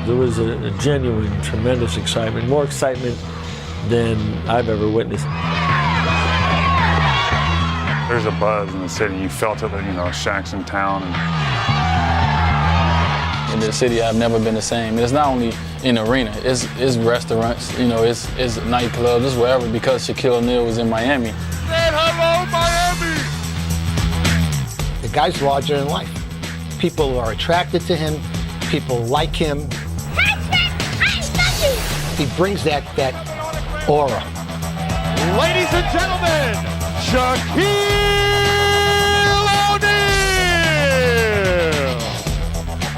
There was a genuine, tremendous excitement, more excitement than I've ever witnessed. There's a buzz in the city. You felt it, Shaq's in town. In the city, I've never been the same. It's not only in the arena, it's restaurants, it's nightclubs, it's wherever, because Shaquille O'Neal was in Miami. Hello, Miami! The guy's larger than life. People are attracted to him. People like him. He brings that aura. Ladies and gentlemen, Shaquille O'Neal!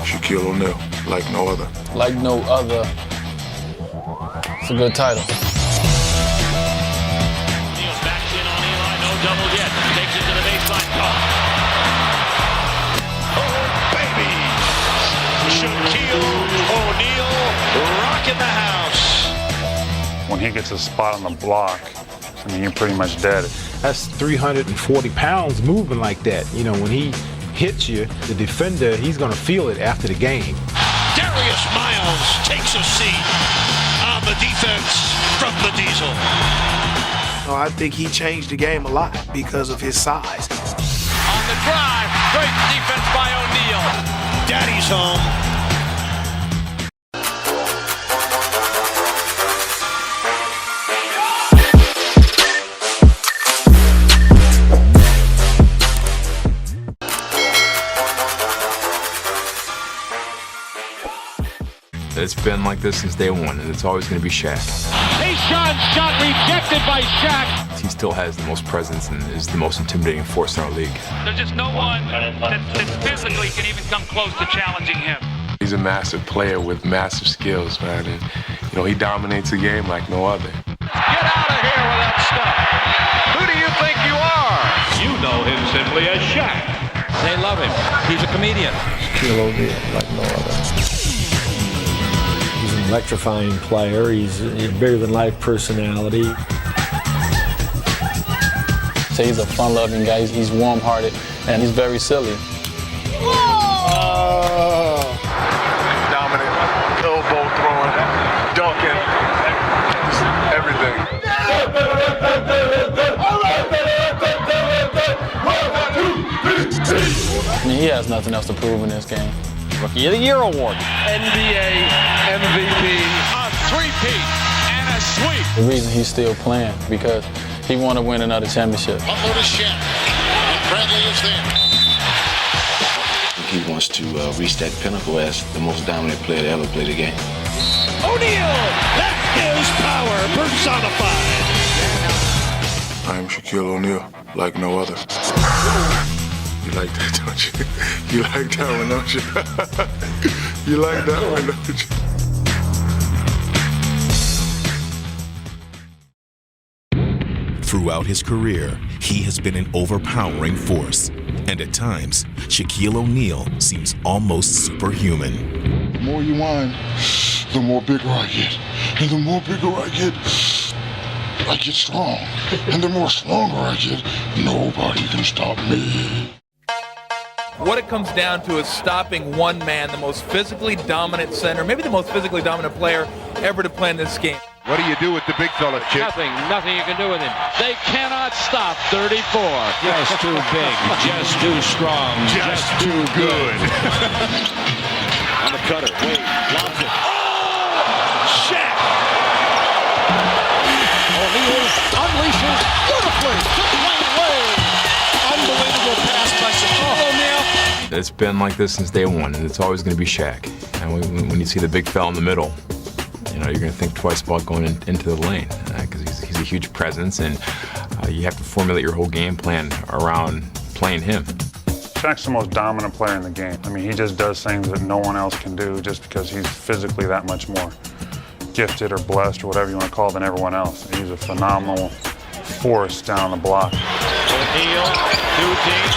Shaquille O'Neal, like no other. Like no other. It's a good title. O'Neal's backs in on Eli, no double yet. Takes it to the baseline. Oh, baby! Shaquille O'Neal rocking the house. When he gets a spot on the block, you're pretty much dead. That's 340 pounds moving like that. When he hits you, the defender, he's going to feel it after the game. Darius Miles takes a seat on the defense from the Diesel. I think he changed the game a lot because of his size. On the drive, great defense by O'Neal. Daddy's home. It's been like this since day one, and it's always going to be Shaq. Tayshaun shot rejected by Shaq. He still has the most presence and is the most intimidating force in our league. There's just no one that physically can even come close to challenging him. He's a massive player with massive skills, man, and he dominates the game like no other. Get out of here with that stuff. Who do you think you are? You know him simply as Shaq. They love him. He's a comedian. Shaquille O'Neal, like no other. He's an electrifying player. He's a bigger-than-life personality. So he's a fun-loving guy. He's warm-hearted, and he's very silly. Dominant, elbow throwing, dunking, everything. He has nothing else to prove in this game. Rookie of the Year award. NBA MVP, a three-peat, and a sweep. The reason he's still playing, because he want to win another championship. Butler to Shaq, and Bradley is there. He wants to reach that pinnacle as the most dominant player to ever play the game. O'Neal, that is power personified. I am Shaquille O'Neal, like no other. You like that, don't you? You like that one, don't you? You like that one, don't you? Throughout his career, he has been an overpowering force. And at times, Shaquille O'Neal seems almost superhuman. The more you whine, the more bigger I get. And the more bigger I get strong. And the more stronger I get, nobody can stop me. What it comes down to is stopping one man, the most physically dominant center, maybe the most physically dominant player ever to play in this game. What do you do with the big fella, Chip? Nothing you can do with him. They cannot stop 34. Just too big, just too strong, Just too good. On the cutter, Wade, lobs it. Oh! Shaq! O'Neal unleashes beautifully to Dwayne Wade. Unbelievable pass by Shaquille O'Neal. It's been like this since day one, and it's always going to be Shaq. And when you see the big fella in the middle, you're going to think twice about going into the lane, because he's a huge presence, and you have to formulate your whole game plan around playing him. Shaq's the most dominant player in the game. I mean, he just does things that no one else can do just because he's physically that much more gifted or blessed or whatever you want to call it than everyone else. He's a phenomenal force down on the block. O'Neal, two teams.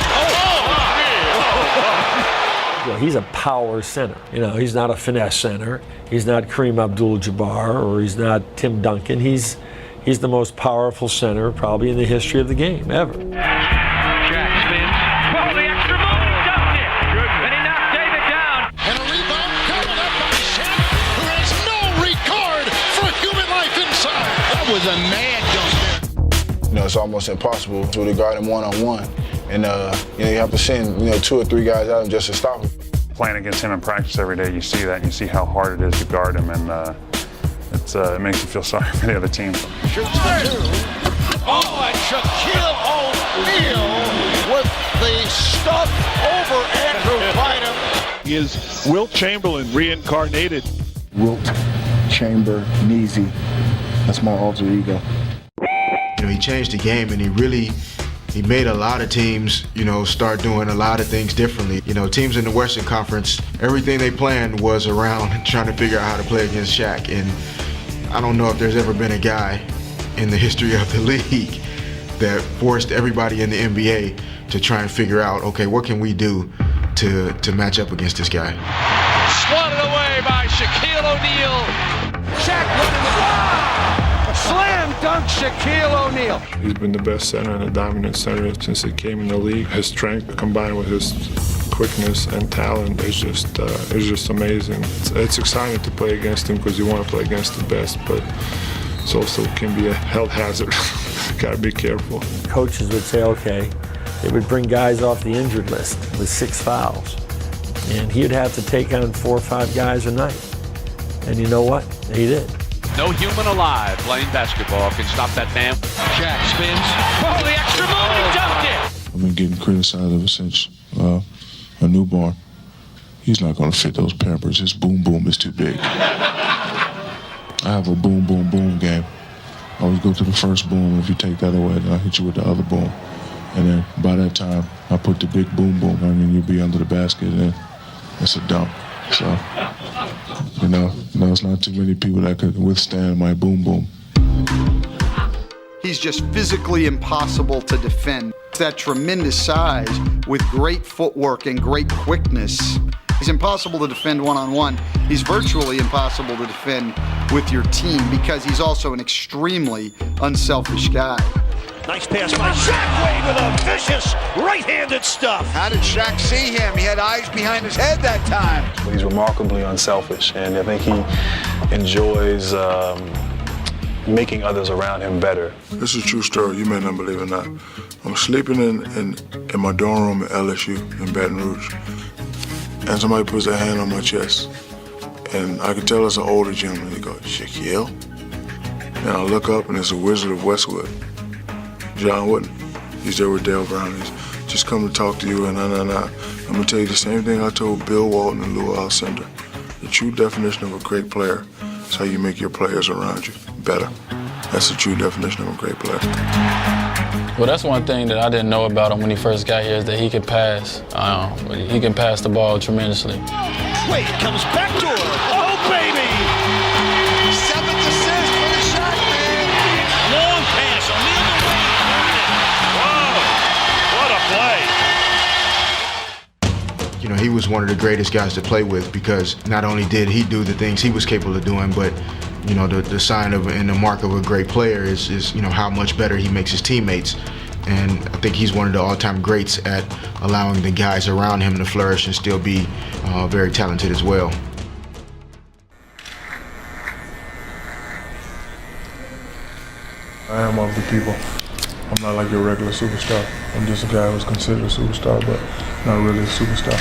He's a power center. He's not a finesse center. He's not Kareem Abdul-Jabbar, or he's not Tim Duncan. He's the most powerful center probably in the history of the game ever. Shaq spins. Oh, the extra move, he dunked it. And he knocked David down. And a rebound coming up by Shaq. it's almost impossible to guard him one-on-one. And you have to send 2 or 3 guys out just to stop him. Playing against him in practice every day, you see that, and you see how hard it is to guard him, and it makes you feel sorry for the other team. Shoots the 2. Oh, and Shaquille O'Neal with the stuff over Andrew Bynum. He is Wilt Chamberlain reincarnated. Wilt Chamber-Neezy. That's my alter ego. He changed the game, and he made a lot of teams, start doing a lot of things differently. Teams in the Western Conference, everything they planned was around trying to figure out how to play against Shaq. And I don't know if there's ever been a guy in the history of the league that forced everybody in the NBA to try and figure out, okay, what can we do to match up against this guy? Swatted away by Shaquille O'Neal. Shaq running the ball. Slam dunk Shaquille O'Neal. He's been the best center and a dominant center since he came in the league. His strength combined with his quickness and talent is just amazing. It's exciting to play against him because you want to play against the best, but it also can be a health hazard. Got to be careful. Coaches would say, okay, they would bring guys off the injured list with 6 fouls. And he'd have to take on 4 or 5 guys a night. And you know what? He did. No human alive playing basketball can stop that man. Shaq spins. Oh, the extra move, he dunked it. I've been getting criticized ever since a newborn. He's not going to fit those Pampers. His boom boom is too big. I have a boom boom boom game. I always go to the first boom. If you take that away, then I hit you with the other boom. And then by that time, I put the big boom boom. I mean, you'll be under the basket, and it's a dunk. So, there's not too many people that could withstand my boom boom. He's just physically impossible to defend. That tremendous size with great footwork and great quickness. He's impossible to defend one-on-one. He's virtually impossible to defend with your team because he's also an extremely unselfish guy. Nice pass by Shaq Wade with a vicious right-handed stuff. How did Shaq see him? He had eyes behind his head that time. He's remarkably unselfish, and I think he enjoys making others around him better. This is a true story. You may not believe it or not. I'm sleeping in my dorm room at LSU in Baton Rouge, and somebody puts their hand on my chest, and I can tell it's an older gentleman. He goes, Shaquille? And I look up, and it's a Wizard of Westwood. John Wooden. He's there with Dale Brown. He's just come to talk to you, and I'm gonna tell you the same thing I told Bill Walton and Lou Alcindor. The true definition of a great player is how you make your players around you better. That's the true definition of a great player. Well, that's one thing that I didn't know about him when he first got here is that he can pass. He can pass the ball tremendously. Wade comes back to her. Oh, baby! 7th assist for the Shaq man. Long pass. O'Neal to Wade. Whoa, what a play. He was one of the greatest guys to play with because not only did he do the things he was capable of doing, but the sign of and the mark of a great player is how much better he makes his teammates. And I think he's one of the all-time greats at allowing the guys around him to flourish and still be very talented as well. I am of the people. I'm not like your regular superstar. I'm just a guy who's considered a superstar, but not really a superstar.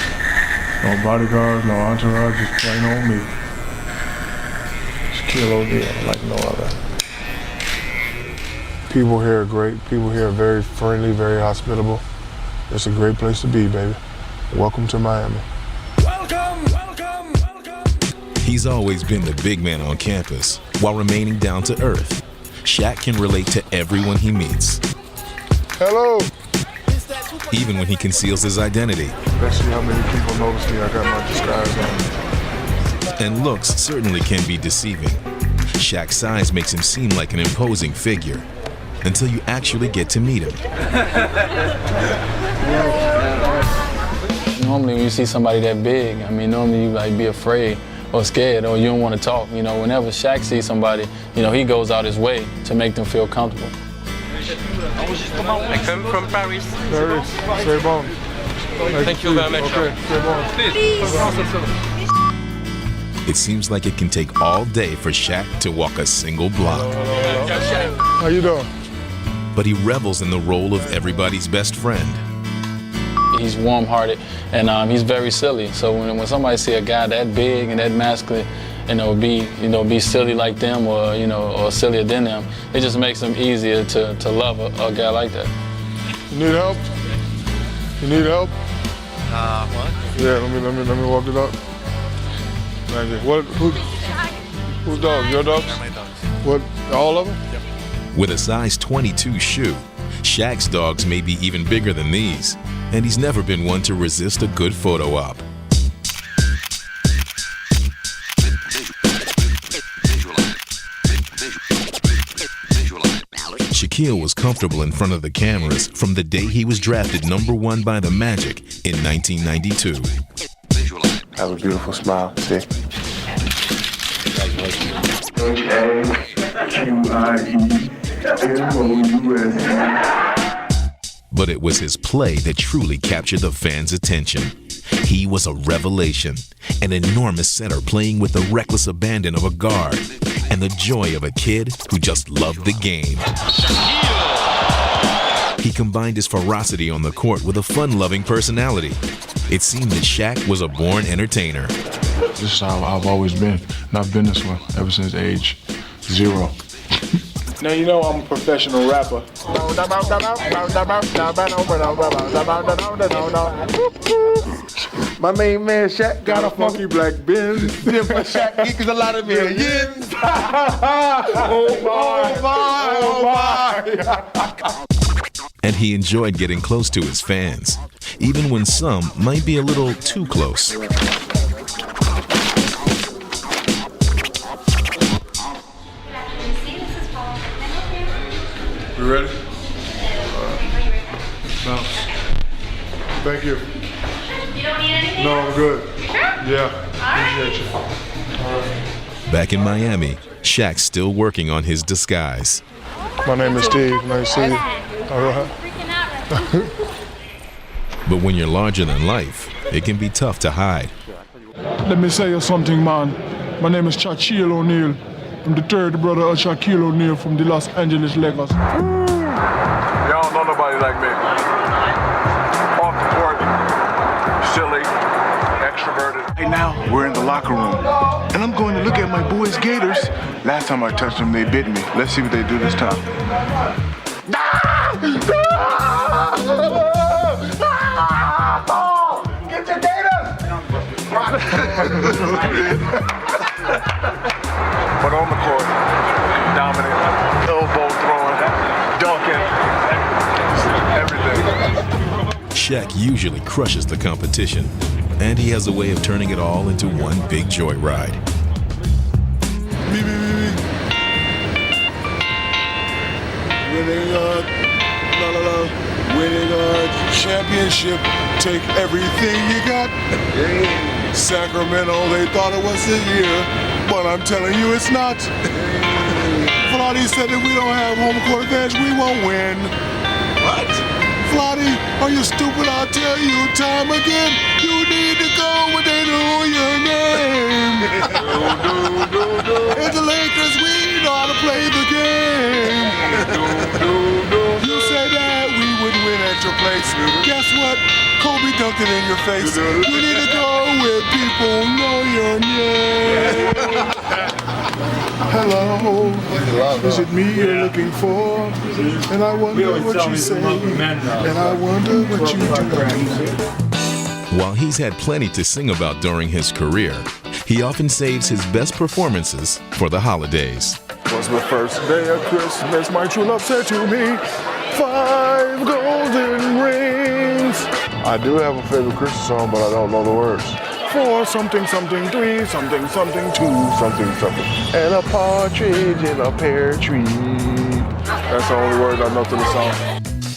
No bodyguards, no entourage, just plain old me. Shaquille O'Neal, like no other. People here are great. People here are very friendly, very hospitable. It's a great place to be, baby. Welcome to Miami. Welcome. He's always been the big man on campus while remaining down to earth. Shaq can relate to everyone he meets. Hello. Even when he conceals his identity. Let's see how many people notice me. I got my disguise on. And looks certainly can be deceiving. Shaq's size makes him seem like an imposing figure until you actually get to meet him. Normally when you see somebody that big, normally you be afraid or scared or you don't want to talk. Whenever Shaq sees somebody, he goes out his way to make them feel comfortable. I come from Paris. Paris, c'est bon. Thank you very much. Okay, c'est bon. It seems like it can take all day for Shaq to walk a single block. How you doing? but he revels in the role of everybody's best friend. He's warm-hearted, and he's very silly. So when somebody see a guy that big and that masculine, be silly like them, or sillier than them, it just makes them easier to love a guy like that. You need help? You need help? What? Yeah, let me walk it up. Thank you. Whose dogs? Your dogs? My dogs. What? All of them? Yep. With a size 22 shoe, Shaq's dogs may be even bigger than these, and he's never been one to resist a good photo op. Shaquille was comfortable in front of the cameras from the day he was drafted q1 by the Magic in 1992. Have a beautiful smile. See? But it was his play that truly captured the fans' attention. He was a revelation, an enormous center playing with the reckless abandon of a guard, and the joy of a kid who just loved the game. He combined his ferocity on the court with a fun-loving personality. It seemed that Shaq was a born entertainer. This is how I've always been, and I've been this way ever since age 0. Now you know I'm a professional rapper. My main man Shaq got a funky black Benz. Yeah, but Shaq equals a lot of millions. Oh my. And he enjoyed getting close to his fans, even when some might be a little too close. You ready? No. Thank you. You don't need anything? No, I'm good. You sure? Yeah. Appreciate you. All right. Back in Miami, Shaq's still working on his disguise. My name is Steve. Nice to see you. All right. But when you're larger than life, it can be tough to hide. Let me say you something, man. My name is Shaquille O'Neal. I'm the third brother of Shaquille O'Neal from the Los Angeles Lakers. Y'all don't know nobody like me. Off the court, silly, extroverted. Right now, we're in the locker room, and I'm going to look at my boys' Gators. Last time I touched them, they bit me. Let's see what they do this time. Get your Gators! But on the court, dominant, elbow throwing, dunking, everything. Shaq usually crushes the competition, and he has a way of turning it all into one big joyride. Winning a championship, take everything you got. Sacramento, they thought it was the year, but I'm telling you it's not. Flotty said if we don't have home court advantage, we won't win. What? Flotty, are you stupid? I'll tell you time again. You need to go when they know your name. It's the Lakers, we know how to play the game. You said that we would win at your place. Guess what? Kobe dunked it in your face. You need to go where people know your name. Hello, is it me you're looking for? And I wonder what you say, and I wonder what you do. While he's had plenty to sing about during his career, he often saves his best performances for the holidays. Was my first day of Christmas, my true love said to me, 5 golden rings. I do have a favorite Christmas song, but I don't know the words. 4 something something 3 something something 2 something something, and a partridge in a pear tree. That's the only word I know to the song.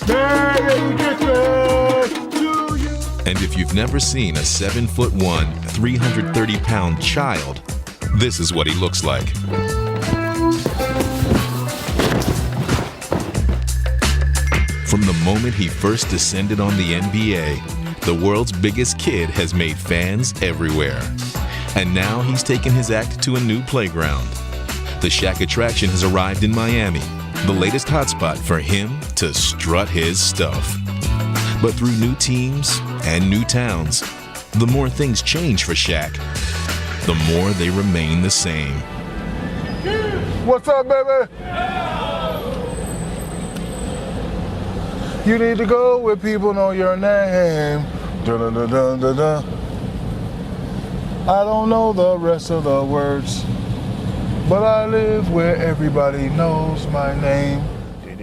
Merry Christmas to you. And if you've never seen a 7'1", 330-pound child, this is what he looks like. From the moment he first descended on the NBA, the world's biggest kid has made fans everywhere. And now he's taken his act to a new playground. The Shaq attraction has arrived in Miami, the latest hotspot for him to strut his stuff. But through new teams and new towns, the more things change for Shaq, the more they remain the same. What's up, baby? You need to go where people know your name. Dun, dun, dun, dun, dun. I don't know the rest of the words, but I live where everybody knows my name.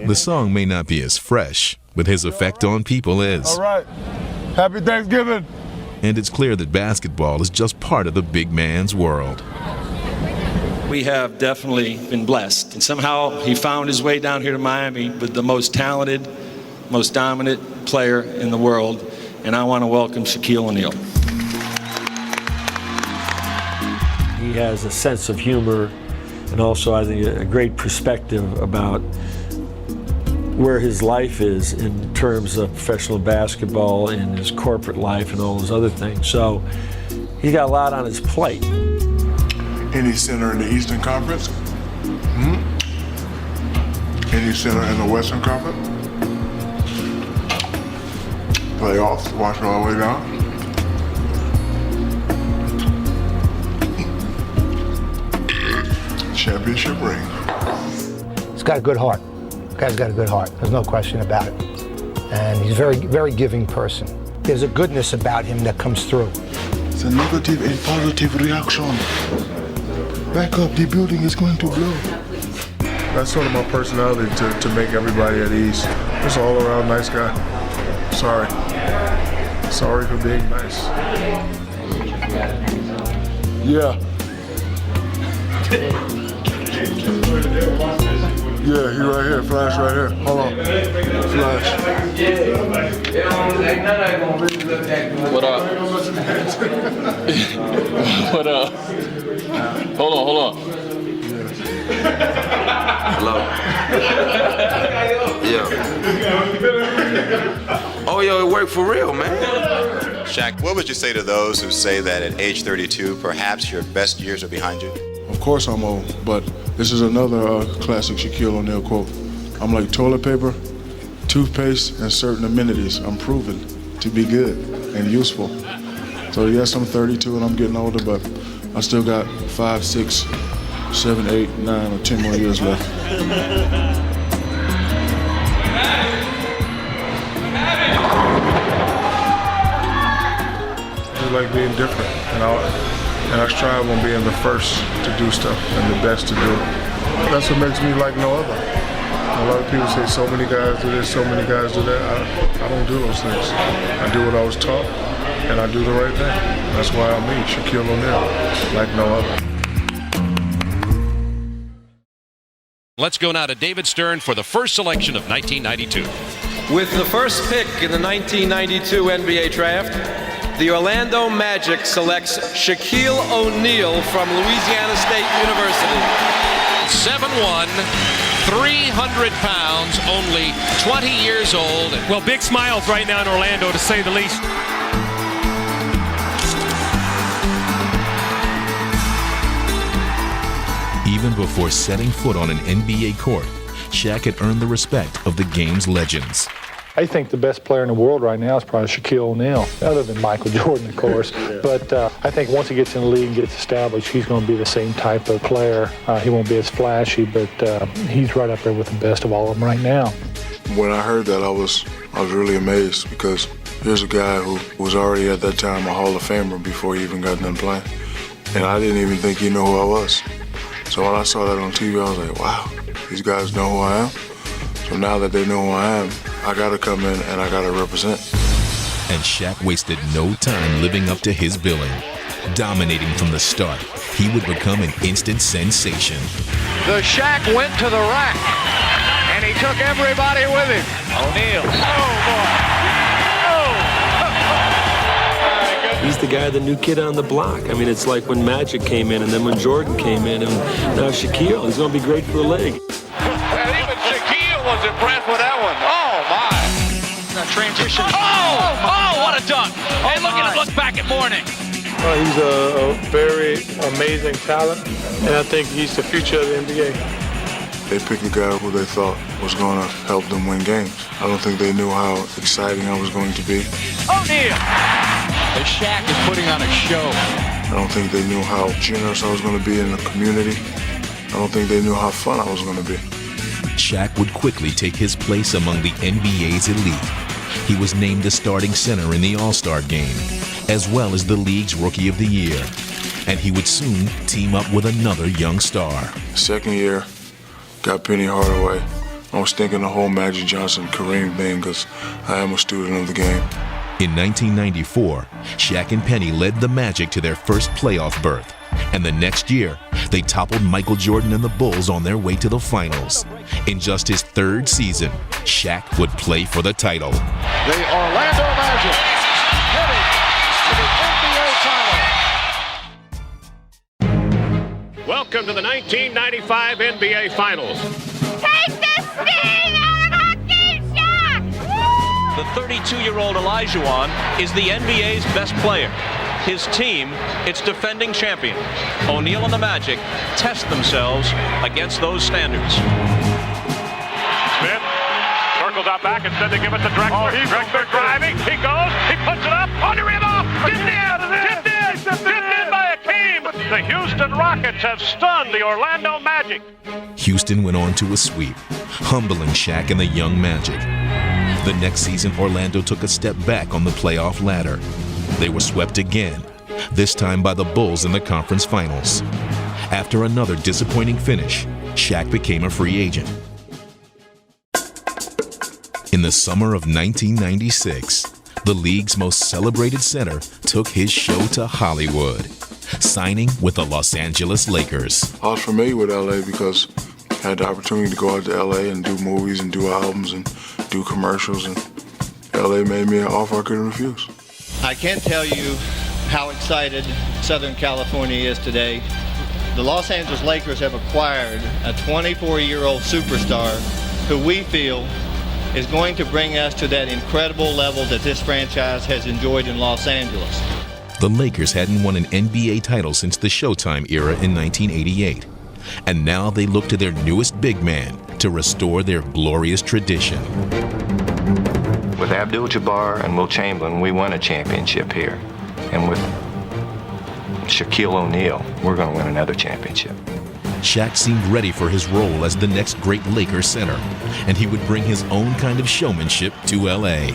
The song may not be as fresh, but his effect on people is. All right. Happy Thanksgiving. And it's clear that basketball is just part of the big man's world. We have definitely been blessed. And somehow he found his way down here to Miami with the most talented, most dominant player in the world. And I want to welcome Shaquille O'Neal. He has a sense of humor and also, I think, a great perspective about where his life is in terms of professional basketball and his corporate life and all those other things. So he's got a lot on his plate. Any center in the Eastern Conference? Any center in the Western Conference? Playoffs, watch it all the way down. Championship ring. He's got a good heart. The guy's got a good heart. There's no question about it. And he's a very, very giving person. There's a goodness about him that comes through. It's a negative and positive reaction. Back up, the building is going to blow. That's sort of my personality, to make everybody at ease. Just all around nice guy. Sorry. Sorry for being nice. Yeah. Yeah, he right here. Flash right here. Hold on. Flash. What up? What up? Hold on. Hello. Yeah. Oh, yo, it worked for real, man. Shaq, what would you say to those who say that at age 32, perhaps your best years are behind you? Of course I'm old, but this is another classic Shaquille O'Neal quote. I'm like toilet paper, toothpaste, and certain amenities. I'm proven to be good and useful. So yes, I'm 32 and I'm getting older, but I still got 5, 6, 7, 8, 9, or 10 more years left. I like being different, and I strive on being the first to do stuff and the best to do it. That's what makes me like no other. A lot of people say so many guys do this, so many guys do that. I don't do those things. I do what I was taught, and I do the right thing. That's why I'm me, Shaquille O'Neal, like no other. Let's go now to David Stern for the first selection of 1992. With the first pick in the 1992 NBA draft, the Orlando Magic selects Shaquille O'Neal from Louisiana State University. 7'1", 300 pounds, only 20 years old. Well, big smiles right now in Orlando, to say the least. Even before setting foot on an NBA court, Shaq had earned the respect of the game's legends. I think the best player in the world right now is probably Shaquille O'Neal, other than Michael Jordan, of course. But I think once he gets in the league and gets established, he's going to be the same type of player. He won't be as flashy, but he's right up there with the best of all of them right now. When I heard that, I was really amazed, because here's a guy who was already at that time a Hall of Famer before he even got done playing. And I didn't even think he knew who I was. So when I saw that on TV, I was like, wow, these guys know who I am. So now that they know who I am, I gotta come in and I gotta represent. And Shaq wasted no time living up to his billing. Dominating from the start, he would become an instant sensation. The Shaq went to the rack, and he took everybody with him. O'Neal. Oh, boy. He's the guy, the new kid on the block. I mean, it's like when Magic came in, and then when Jordan came in, and now Shaquille. He's going to be great for the league. And even Shaquille was impressed with that one. Oh, my. Transition. Oh, what a dunk. Hey, look at him look back at Mourning. He's a very amazing talent, and I think he's the future of the NBA. They picked a guy who they thought was going to help them win games. I don't think they knew how exciting I was going to be. O'Neal! The Shaq is putting on a show. I don't think they knew how generous I was going to be in the community. I don't think they knew how fun I was going to be. Shaq would quickly take his place among the NBA's elite. He was named the starting center in the All-Star game, as well as the league's Rookie of the Year. And he would soon team up with another young star. Second year, got Penny Hardaway. I was thinking the whole Magic Johnson Kareem thing because I am a student of the game. In 1994, Shaq and Penny led the Magic to their first playoff berth. And the next year, they toppled Michael Jordan and the Bulls on their way to the finals. In just his third season, Shaq would play for the title. The Orlando Magic headed to the NBA Finals. Welcome to the 1995 NBA Finals. Take the sting out of hockey, Shaq! The 32-year-old Olajuwon is the NBA's best player. His team, its defending champion. O'Neal and the Magic test themselves against those standards. Smith circles out back. Instead, they give it to Drexler. Drexler driving. He goes. He puts it up. On the rim off. Tipped in. Tipped in by Akeem. The Houston Rockets have stunned the Orlando Magic. Houston went on to a sweep, humbling Shaq and the young Magic. The next season, Orlando took a step back on the playoff ladder. They were swept again, this time by the Bulls in the conference finals. After another disappointing finish, Shaq became a free agent. In the summer of 1996, the league's most celebrated center took his show to Hollywood, signing with the Los Angeles Lakers. I was familiar with LA because I had the opportunity to go out to LA and do movies and do albums and do commercials, and LA made me an offer I couldn't refuse. I can't tell you how excited Southern California is today. The Los Angeles Lakers have acquired a 24-year-old superstar who we feel is going to bring us to that incredible level that this franchise has enjoyed in Los Angeles. The Lakers hadn't won an NBA title since the Showtime era in 1988. And now they look to their newest big man to restore their glorious tradition. With Abdul-Jabbar and Will Chamberlain, we won a championship here. And with Shaquille O'Neal, we're going to win another championship. Shaq seemed ready for his role as the next great Lakers center, and he would bring his own kind of showmanship to L.A.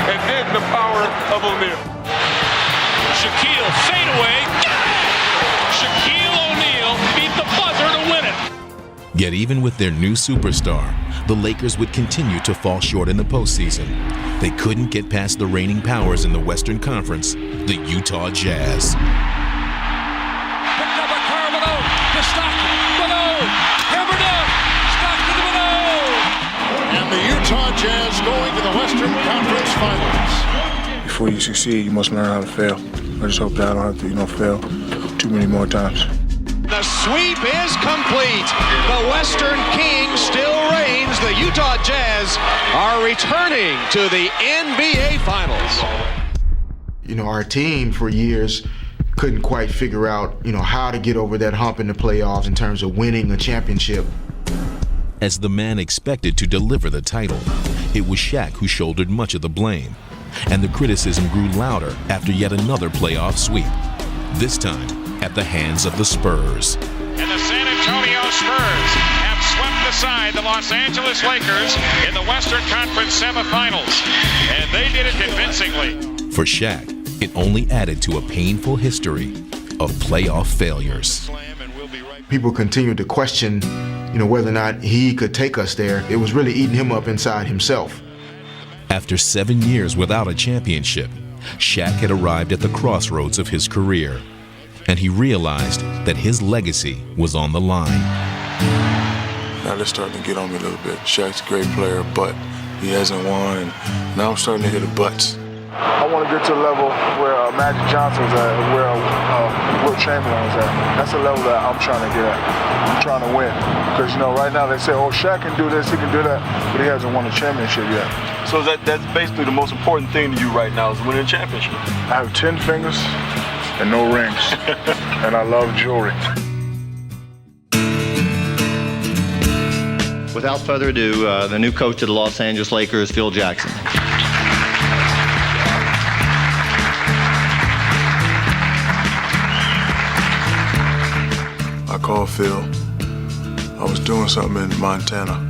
And then the power of O'Neal. Shaquille fadeaway. Shaquille O'Neal beat the buzzer to win it. Yet even with their new superstar, the Lakers would continue to fall short in the postseason. They couldn't get past the reigning powers in the Western Conference, the Utah Jazz. Picked up a Carbonneau to Stockton. Bonneau. Carbonneau. Stockton to Bonneau. And the Utah Jazz going to the Western Conference Finals. Before you succeed, you must learn how to fail. I just hope that I don't have to, fail too many more times. The sweep is complete. The Western King still reigns. The Utah Jazz are returning to the NBA Finals. Our team for years couldn't quite figure out, how to get over that hump in the playoffs in terms of winning a championship. As the man expected to deliver the title, it was Shaq who shouldered much of the blame. And the criticism grew louder after yet another playoff sweep, this time at the hands of the Spurs. And the San Antonio Spurs have swept aside the Los Angeles Lakers in the Western Conference semifinals. And they did it convincingly. For Shaq, it only added to a painful history of playoff failures. People continued to question, whether or not he could take us there. It was really eating him up inside himself. After 7 years without a championship, Shaq had arrived at the crossroads of his career, and he realized that his legacy was on the line. Now they're starting to get on me a little bit. Shaq's a great player, but he hasn't won, and now I'm starting to hear the buts. I want to get to a level where Magic Johnson was at, where Will Chamberlain was at. That's the level that I'm trying to get at. I'm trying to win. Because, you know, right now they say, oh, Shaq can do this, he can do that, but he hasn't won a championship yet. So that's basically the most important thing to you right now is winning a championship. I have 10 fingers and no rings, and I love jewelry. Without further ado, the new coach of the Los Angeles Lakers, Phil Jackson. I called Phil. I was doing something in Montana.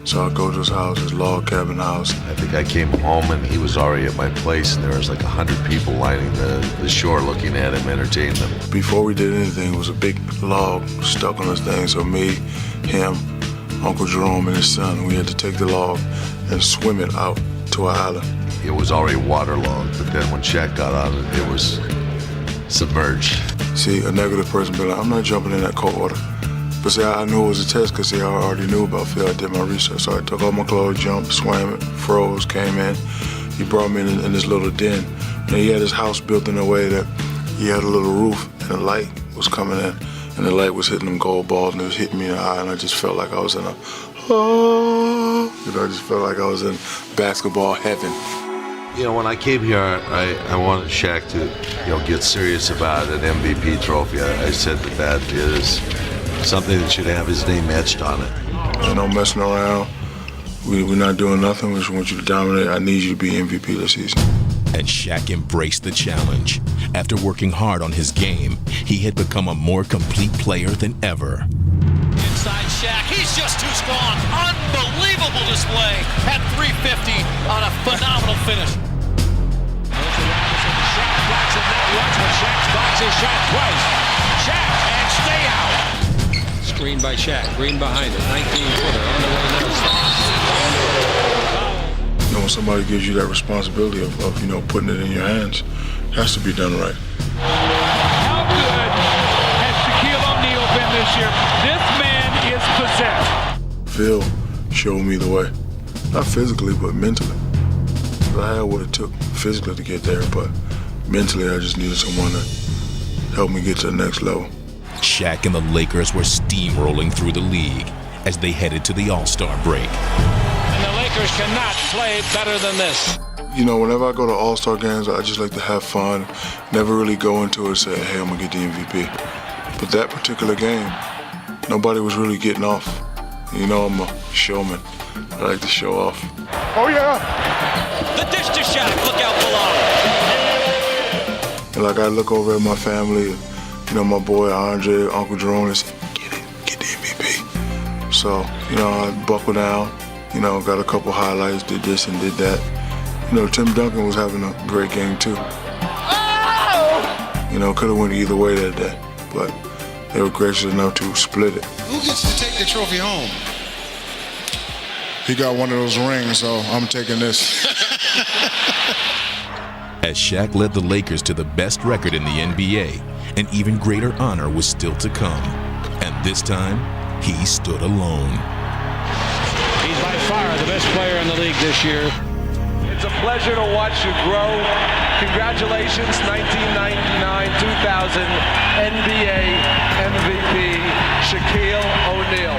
So I go to his house, his log cabin house. I think I came home and he was already at my place, and there was like 100 people lining the shore looking at him, entertaining them. Before we did anything, it was a big log stuck on this thing. So me, him, Uncle Jerome, and his son, we had to take the log and swim it out to an island. It was already waterlogged, but then when Shaq got on it, it was submerged. See, a negative person be like, I'm not jumping in that cold water. But see, I knew it was a test because I already knew about Phil. I did my research. So I took all my clothes, jumped, swam it, froze, came in. He brought me in this little den. And he had his house built in a way that he had a little roof and the light was coming in. And the light was hitting them gold balls and it was hitting me in the eye. And I just felt like I was in I just felt like I was in basketball heaven. You know, when I came here, I wanted Shaq to, get serious about an MVP trophy. I said that is something that should have his name etched on it. There's no messing around. We're not doing nothing. We just want you to dominate. I need you to be MVP this season. And Shaq embraced the challenge. After working hard on his game, he had become a more complete player than ever. Inside Shaq, he's just too strong. Unbelievable display at 350 on a phenomenal finish. Shaq blocks it not once, but Shaq blocks his shot twice. Shaq and stay out. Screen by Shaq, Green behind it, 19-footer on the way now. When somebody gives you that responsibility of putting it in your hands, it has to be done right. How good has Shaquille O'Neal been this year? This man is possessed. Phil showed me the way. Not physically, but mentally. I had what it took physically to get there, but mentally I just needed someone to help me get to the next level. Shaq and the Lakers were steamrolling through the league as they headed to the All-Star break. And the Lakers cannot play better than this. Whenever I go to All-Star games, I just like to have fun. Never really go into it and say, hey, I'm going to get the MVP. But that particular game, nobody was really getting off. I'm a showman. I like to show off. Oh, yeah. The dish to Shaq, look out below. And I look over at my family, my boy Andre, Uncle Jerome, and say, get the MVP. So, I buckled down, got a couple highlights, did this and did that. Tim Duncan was having a great game too. Could have went either way that day, but they were gracious enough to split it. Who gets to take the trophy home? He got one of those rings, so I'm taking this. As Shaq led the Lakers to the best record in the NBA, an even greater honor was still to come. And this time, he stood alone. He's by far the best player in the league this year. It's a pleasure to watch you grow. Congratulations, 1999-2000 NBA MVP, Shaquille O'Neal.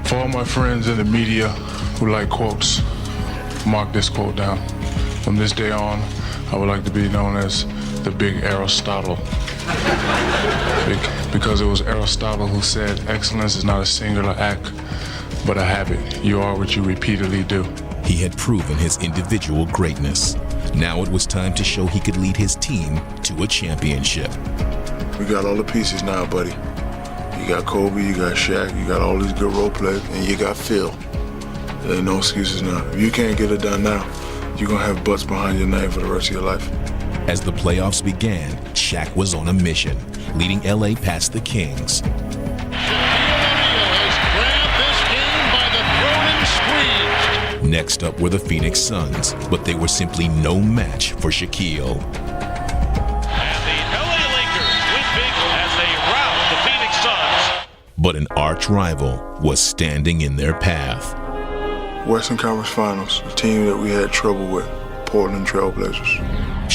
For all my friends in the media who like quotes, mark this quote down. From this day on, I would like to be known as the big Aristotle. Because it was Aristotle who said, excellence is not a singular act, but a habit. You are what you repeatedly do. He had proven his individual greatness. Now it was time to show he could lead his team to a championship. We got all the pieces now, buddy. You got Kobe, you got Shaq, you got all these good role players, and you got Phil. There ain't no excuses now. If you can't get it done now, you're going to have butts behind your name for the rest of your life. As the playoffs began, Shaq was on a mission, leading LA past the Kings. Next up were the Phoenix Suns, but they were simply no match for Shaquille. And the LA Lakers win big as they rout the Phoenix Suns. But an arch rival was standing in their path. Western Conference Finals, a team that we had trouble with, Portland Trail Blazers.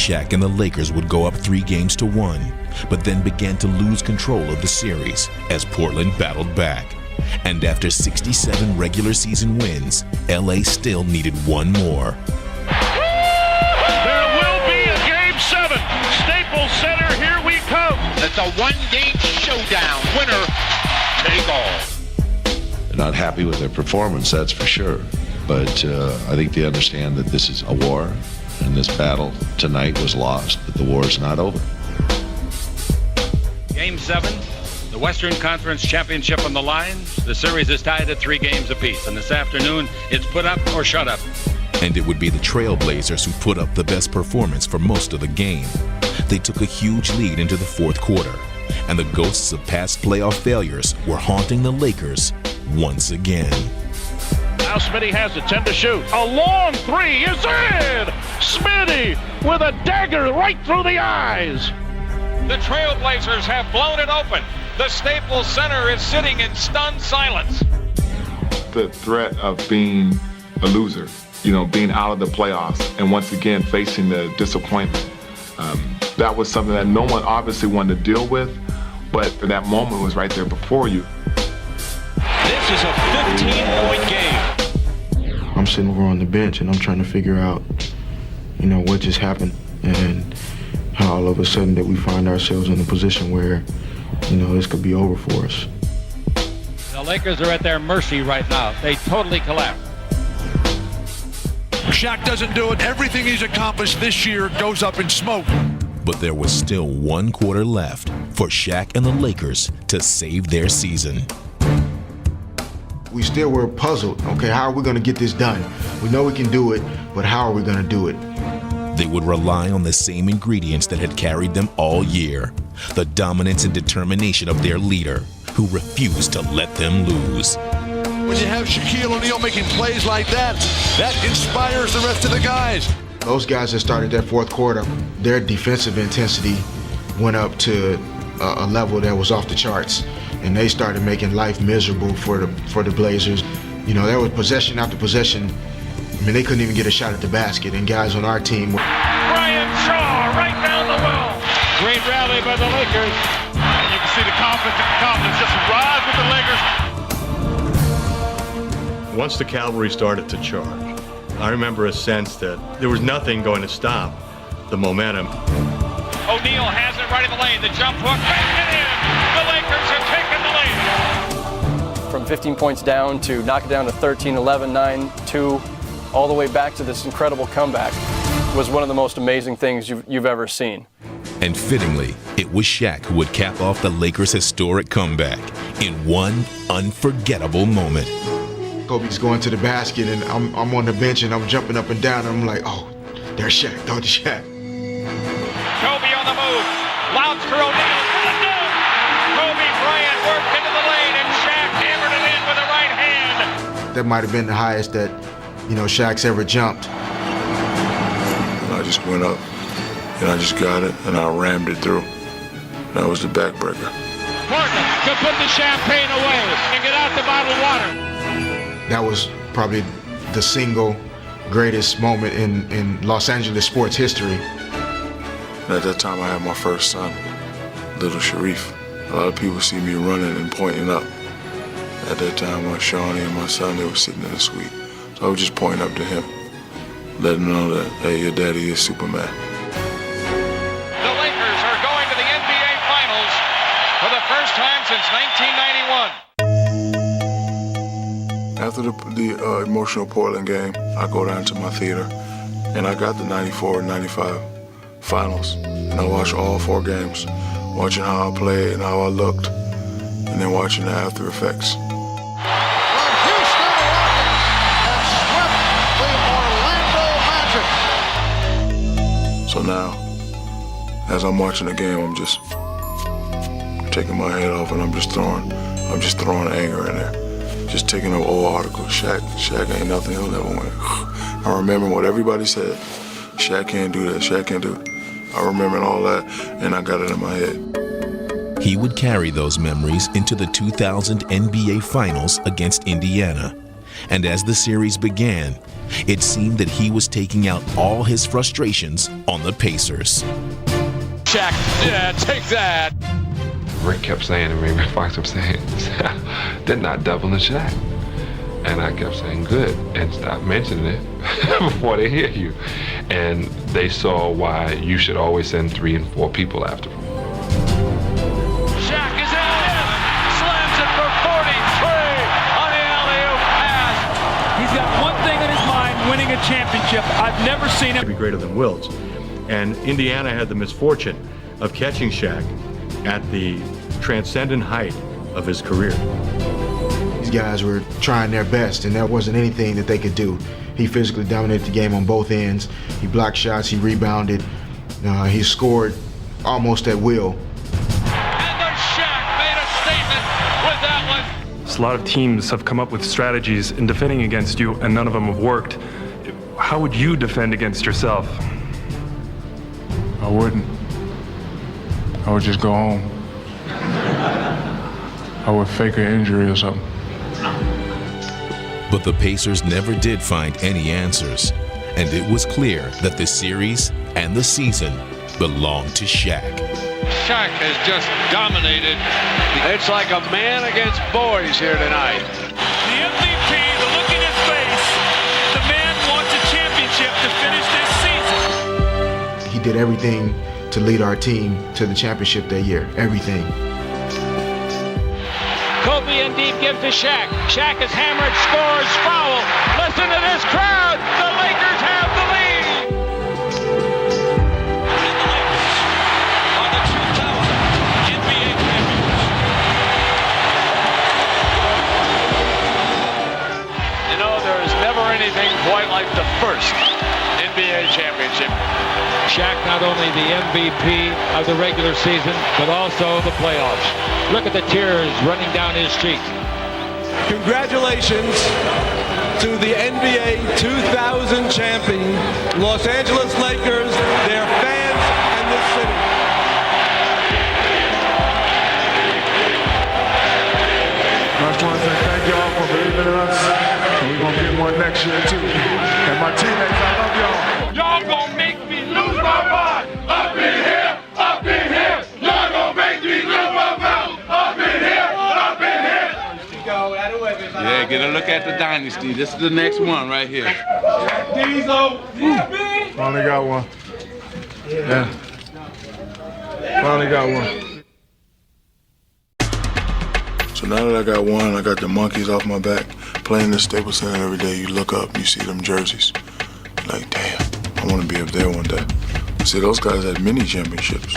Shaq and the Lakers would go up 3-1, but then began to lose control of the series as Portland battled back. And after 67 regular season wins, LA still needed one more. There will be a Game 7. Staples Center, here we come. It's a one-game showdown. Winner, take all. They're not happy with their performance, that's for sure. But I think they understand that this is a war, and this battle tonight was lost, but the war is not over. Game 7, the Western Conference Championship on the line. The series is tied at 3 games apiece, and this afternoon it's put up or shut up. And it would be the Trailblazers who put up the best performance for most of the game. They took a huge lead into the fourth quarter, and the ghosts of past playoff failures were haunting the Lakers once again. Now Smitty has it, 10 to shoot. A long 3 is in! Smitty with a dagger right through the eyes. The Trailblazers have blown it open. The Staples Center is sitting in stunned silence. The threat of being a loser, being out of the playoffs, and once again facing the disappointment. That was something that no one obviously wanted to deal with, but that moment was right there before you. This is a 15-point game. I'm sitting over on the bench and I'm trying to figure out, what just happened and how all of a sudden that we find ourselves in a position where, this could be over for us. The Lakers are at their mercy right now. They totally collapsed. Shaq doesn't do it. Everything he's accomplished this year goes up in smoke. But there was still one quarter left for Shaq and the Lakers to save their season. We still were puzzled. Okay, how are we going to get this done? We know we can do it, but how are we going to do it? They would rely on the same ingredients that had carried them all year, the dominance and determination of their leader, who refused to let them lose. When you have Shaquille O'Neal making plays like that, that inspires the rest of the guys. Those guys that started that fourth quarter, their defensive intensity went up to a level that was off the charts, and they started making life miserable for the Blazers. There was possession after possession. They couldn't even get a shot at the basket, and guys on our team. Brian Shaw right down the well. Great rally by the Lakers. And you can see the confidence just rise with the Lakers. Once the cavalry started to charge, I remember a sense that there was nothing going to stop the momentum. O'Neal has it right in the lane. The jump hook, back it in. The Lakers have taken the lead. From 15 points down to knock it down to 13, 11, 9, 2, all the way back to this incredible comeback was one of the most amazing things you've ever seen. And fittingly, it was Shaq who would cap off the Lakers' historic comeback in one unforgettable moment. Kobe's going to the basket, and I'm on the bench, and I'm jumping up and down, and I'm like, oh, there's Shaq, throw to Shaq. Kobe on the move, lobs for O'Neal, Kobe Bryant worked into the lane, and Shaq hammered it in with the right hand. That might have been the highest that, Shaq's ever jumped. And I just went up, and I just got it, and I rammed it through. That was the backbreaker. Portland to put the champagne away and get out the bottled water. That was probably the single greatest moment in Los Angeles sports history. And at that time, I had my first son, little Sharif. A lot of people see me running and pointing up. At that time, my Shawnee and my son, they were sitting in the suite. So I was just pointing up to him, letting him know that, hey, your daddy is Superman. The Lakers are going to the NBA Finals for the first time since 1991. After the emotional Portland game, I go down to my theater, and I got the 94-95 finals. And I watched all 4 games, watching how I played and how I looked, and then watching the after effects. So now, as I'm watching the game, I'm just taking my head off and I'm just throwing anger in there. Just taking up old articles. Shaq ain't nothing, he'll never win. I remember what everybody said. Shaq can't do that, Shaq can't do it. I remember all that, and I got it in my head. He would carry those memories into the 2000 NBA Finals against Indiana. And as the series began, It seemed that he was taking out all his frustrations on the Pacers. Shaq, yeah, take that. Rick kept saying to me, Rick Fox kept saying, they're not doubling Shaq. And I kept saying, good, and stop mentioning it before they hear you. And they saw why you should always send 3 and 4 people after him. Shaq is in, slams it for 43 on the alley-oop pass. He's got one thing in his mind, winning a championship. I've never seen it be greater than Wilt's. And Indiana had the misfortune of catching Shaq at the transcendent height of his career. These guys were trying their best, and there wasn't anything that they could do. He physically dominated the game on both ends. He blocked shots, he rebounded, he scored almost at will. And the Shaq made a statement with that one. A lot of teams have come up with strategies in defending against you, and none of them have worked. How would you defend against yourself? I wouldn't. I would just go home. I would fake an injury or something. But the Pacers never did find any answers, and it was clear that the series and the season belonged to Shaq. Shaq has just dominated. It's like a man against boys here tonight. The MVP, the look in his face, the man wants a championship to finish this season. He did everything to lead our team to the championship that year, everything. Kobe in deep gives to Shaq. Shaq is hammered, scores, foul. Listen to this crowd. The Lakers have the lead. And the Lakers are the 2000 NBA champions. You know, there is never anything quite like the first NBA championship. Shaq not only the MVP of the regular season, but also the playoffs. Look at the tears running down his cheek. Congratulations to the NBA 2000 champion, Los Angeles Lakers, their fans, and this city. I just want to say thank y'all for believing in us. And we're going to get one next year, too. And my teammates, I love y'all. Y'all gonna make me lose my mind. Up in here, up in here. Y'all gonna make me lose my mind. Up in here, up in here. Yeah, get a look at the dynasty. This is the next one right here. Finally got one. Yeah. Finally got one. So now that I got one, I got the monkeys off my back. Playing the Staples Center every day, you look up, you see them jerseys. Like, damn, I want to be up there one day. See, those guys had many championships.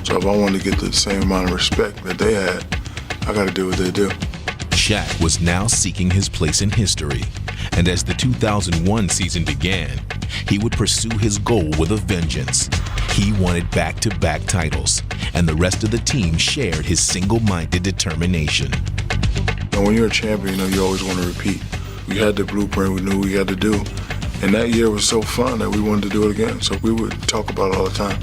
So if I want to get the same amount of respect that they had, I got to do what they do. Shaq was now seeking his place in history, and as the 2001 season began, he would pursue his goal with a vengeance. He wanted back-to-back titles, and the rest of the team shared his single-minded determination. And when you're a champion, you always want to repeat. We had the blueprint, we knew what we had to do. And that year was so fun that we wanted to do it again, so we would talk about it all the time.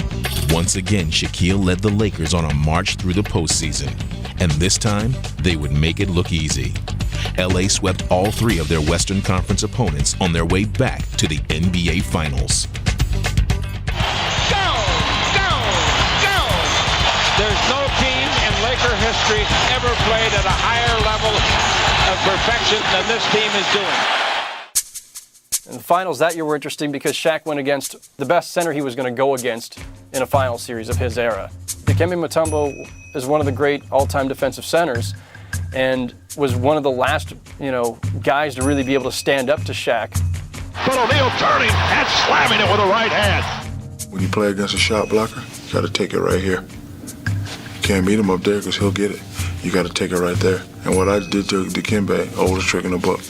Once again, Shaquille led the Lakers on a march through the postseason, and this time, they would make it look easy. LA swept all 3 of their Western Conference opponents on their way back to the NBA Finals. There's no team in Laker history ever played at a higher level of perfection than this team is doing. And the finals that year were interesting because Shaq went against the best center he was going to go against in a final series of his era. Dikembe Mutombo is one of the great all-time defensive centers and was one of the last, guys to really be able to stand up to Shaq. But O'Neal turning and slamming it with a right hand. When you play against a shot blocker, you got to take it right here. You can't meet him up there because he'll get it. You got to take it right there. And what I did to Dikembe, oldest trick in the book,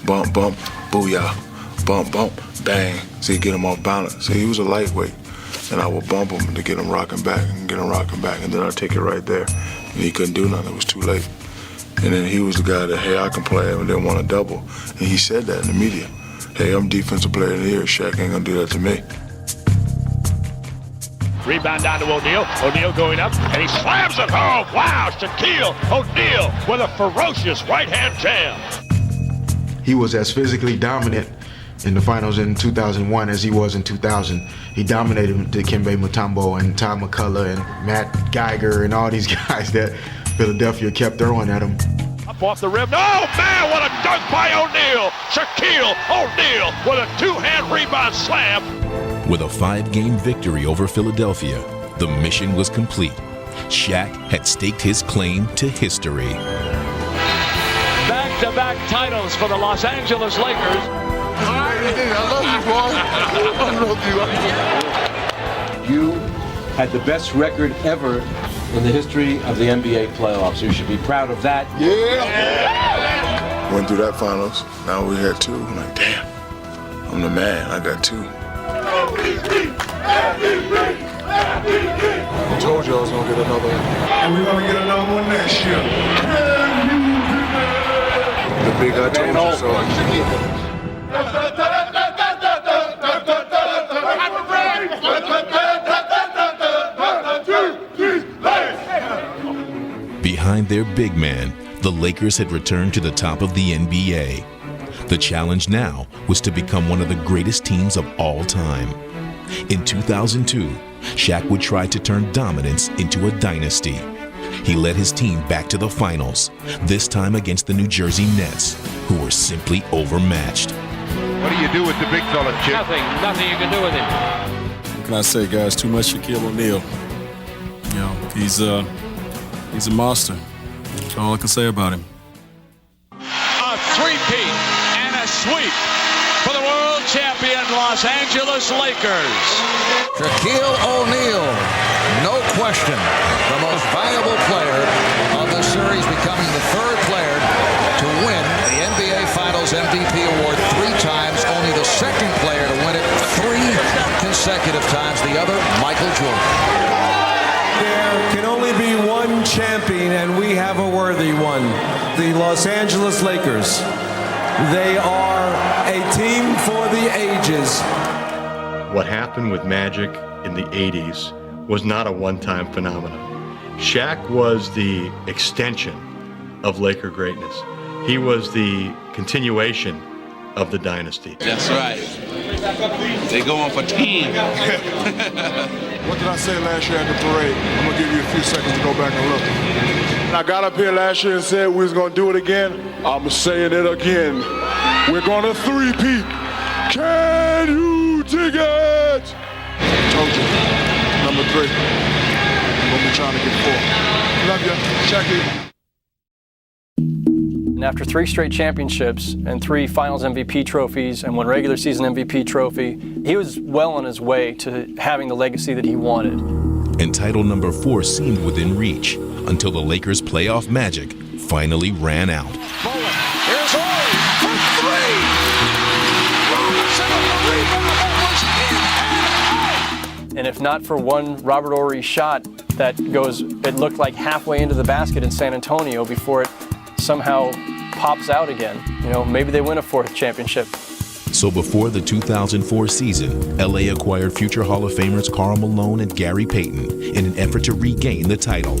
bump, bump, booyah, bump, bump, bang. See, get him off balance. See, he was a lightweight. And I would bump him to get him rocking back and get him rocking back. And then I'd take it right there. And he couldn't do nothing. It was too late. And then he was the guy that, hey, I can play and didn't want to double. And he said that in the media. Hey, I'm defensive player of the year. Shaq ain't going to do that to me. Rebound down to O'Neal. O'Neal going up, and he slams it home. Wow, Shaquille O'Neal with a ferocious right-hand jam. He was as physically dominant in the finals in 2001 as he was in 2000. He dominated Dikembe Mutombo and Todd McCullough and Matt Geiger and all these guys that Philadelphia kept throwing at him. Up off the rim. Oh, man, what a dunk by O'Neal. Shaquille O'Neal with a two-hand rebound slam. With a 5-game victory over Philadelphia, the mission was complete. Shaq had staked his claim to history. Back-to-back titles for the Los Angeles Lakers. I love you. You had the best record ever in the history of the NBA playoffs. You should be proud of that. Yeah. Went through that finals. Now we had 2. I'm like, damn, I'm the man. I got 2. I told you I was gonna get another one. And we're gonna get another one next year. The big I told you so. Behind their big man, the Lakers had returned to the top of the NBA. The challenge now was to become one of the greatest teams of all time. In 2002, Shaq would try to turn dominance into a dynasty. He led his team back to the finals, this time against the New Jersey Nets, who were simply overmatched. What do you do with the big fella, Chip? Nothing you can do with him. What can I say, guys? Too much Shaquille O'Neal. You know, he's a monster. That's all I can say about him. A three-peat and a sweep for the world champion Los Angeles Lakers. Shaquille O'Neal, no question, the most valuable player of the series, becoming the 3rd player to win the NBA Finals MVP award 3 times, only the 2nd player to win it 3 consecutive times, the other, Michael Jordan. There can only be one champion, and we have a worthy one. The Los Angeles Lakers. They are a team for the ages. What happened with Magic in the 80s was not a one-time phenomenon. Shaq was the extension of Laker greatness. He was the continuation of the dynasty. That's right. They going for 10. What did I say last year at the parade? I'm gonna give you a few seconds to go back and look. And I got up here last year and said we was gonna do it again. I'm saying it again. We're gonna 3-peat. Can you dig it? I told you. Number 3. I'm gonna be trying to get 4. Love you, Shaq. And after 3 straight championships and 3 Finals MVP trophies and 1 regular season MVP trophy, he was well on his way to having the legacy that he wanted. And title number 4 seemed within reach until the Lakers' playoff magic finally ran out. Here's Horry for 3. Robinson on the rebound. That was in and out. And if not for one Robert Horry shot that it looked like halfway into the basket in San Antonio before it somehow pops out again. You know, maybe they win a 4th championship. So before the 2004 season, LA acquired future Hall of Famers Karl Malone and Gary Payton in an effort to regain the title.